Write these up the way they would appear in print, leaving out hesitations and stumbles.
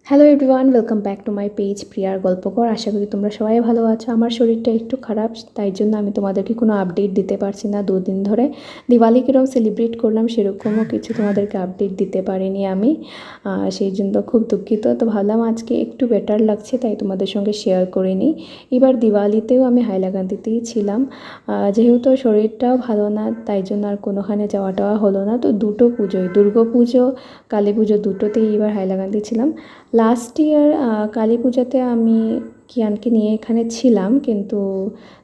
Hello everyone, welcome back to my page প্রিয়ার গল্পকর। আশা করি তোমরা সবাই ভালো আছো। আমার শরীরটা একটু খারাপ, তাই জন্য আমি তোমাদেরকে কোনো আপডেট দিতে পারছি না। 2 দিন ধরে দিওয়ালি কীরকম সেলিব্রেট করলাম সেরকমও কিছু তোমাদেরকে আপডেট দিতে পারিনি আমি, সেই জন্য খুব দুঃখিত। তো ভাবলাম আজকে একটু বেটার লাগছে তাই তোমাদের সঙ্গে শেয়ার করে নিই। এবার দিওয়ালিতেও আমি হাইলাকান্দিতেই ছিলাম, যেহেতু শরীরটাও ভালো না তাই জন্য আর কোনোখানে যাওয়া হলো না। তো দুটো পুজোয়, দুর্গা পুজো, কালী পুজো, দুটোতেই এবার হাইলাকান্দি ছিলাম। লাস্ট ইয়ার কালী পূজাতে আমি কিয়ানকে নিয়ে এখানে ছিলাম, কিন্তু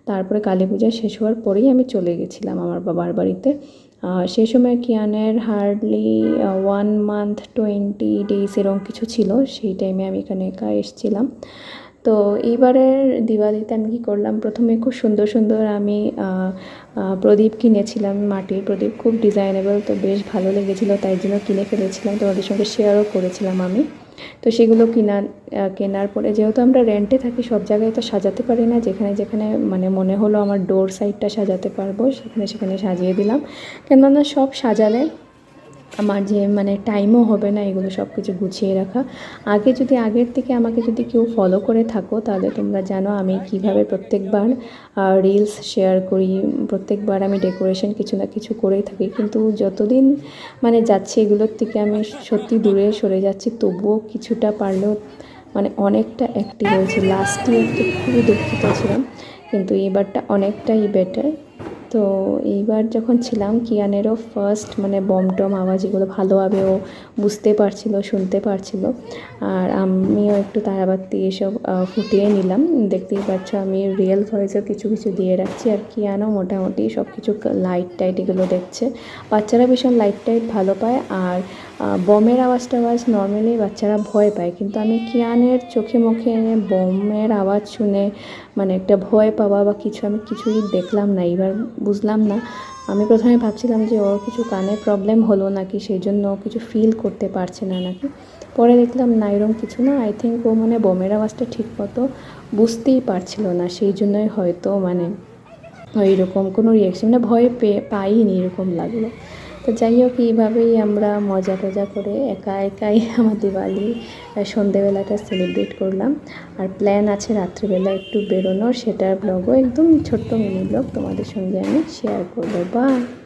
তারপরে কালী পূজা শেষ হওয়ার পরেই আমি চলে গেছিলাম আমার বাবার বাড়িতে। সেই সময় কিয়ানের হার্ডলি 1 মান্থ 20 ডেজ এরকম কিছু ছিল। সেই টাইমে আমি এখানে একা এসেছিলাম। তো এইবারের দিওয়ালিতে আমি কী করলাম, প্রথমে খুব সুন্দর সুন্দর আমি প্রদীপ কিনেছিলাম, মাটির প্রদীপ, খুব ডিজাইনেবল, তো বেশ ভালো লেগেছিলো, তাই জন্য কিনে ফেলেছিলাম, তোমাদের সঙ্গে শেয়ারও করেছিলাম আমি। তো সেগুলো কেনার পরে, যেহেতু আমরা রেন্টে থাকি, সব জায়গায় তো সাজাতে পারি না, যেখানে যেখানে মানে মনে হলো আমার ডোর সাইডটা সাজাতে পারবো সেখানে সেখানে সাজিয়ে দিলাম। কেননা সব সাজালে আমার যে মানে টাইমও হবে না এগুলো সব কিছু গুছিয়ে রাখা। আগের থেকে আমাকে যদি কেউ ফলো করে থাকো তাহলে তোমরা জানো আমি কিভাবে প্রত্যেকবার রিলস শেয়ার করি, প্রত্যেকবার আমি ডেকোরেশন কিছু না কিছু করেই থাকি। কিন্তু যতদিন মানে যাচ্ছে এগুলোর থেকে আমি সত্যি দূরে সরে যাচ্ছি, তবুও কিছুটা পারলেও মানে অনেকটা অ্যাক্টিভ হয়েছে। লাস্ট ইয়ারটা খুবই দুঃখিত ছিলাম, কিন্তু এবারটা অনেকটাই বেটার। তো এইবার যখন ছিলাম, কিয়ানেরও ফার্স্ট মানে বম টম আওয়াজ এগুলো ভালোভাবে ও বুঝতে পারছিল, শুনতে পারছিল। আর আমিও একটু তারাবাতি এসব ফুটিয়ে নিলাম। দেখতেই পাচ্ছ আমি রিয়েল ভয়েসও কিছু কিছু দিয়ে রাখছি। আর কিয়ানও মোটামুটি সব কিছু লাইট টাইট এগুলো দেখছে। বাচ্চারা ভীষণ লাইট টাইট ভালো পায়। আর বমের আওয়াজ নর্মালি বাচ্চারা ভয় পায়, কিন্তু আমি কিয়ানের চোখে মুখে বমের আওয়াজ শুনে মানে একটা ভয় পাওয়া বা কিছু আমি কিছুই দেখলাম না। এবার বুঝলাম না, আমি প্রথমে ভাবছিলাম যে ওর কিছু কানে প্রবলেম হলো নাকি, সেই জন্য ও কিছু ফিল করতে পারছে না নাকি। পরে দেখলাম না, এরকম কিছু না। আই থিঙ্ক ও মানে বমের আওয়াজটা ঠিক মতো বুঝতেই পারছিল না, সেই জন্যই হয়তো মানে ওইরকম কোনো রিয়াকশন, মানে ভয় পাইনি এরকম লাগলো। তো যাই হোক, এইভাবেই আমরা মজা টজা করে একাই আমার দিওয়ালি সন্ধেবেলাটা সেলিব্রেট করলাম। আর প্ল্যান আছে রাত্রিবেলা একটু বেরোনোর, সেটার ব্লগও একদম ছোট্ট মিনি ব্লগ তোমাদের সঙ্গে আমি শেয়ার করবো। বাই।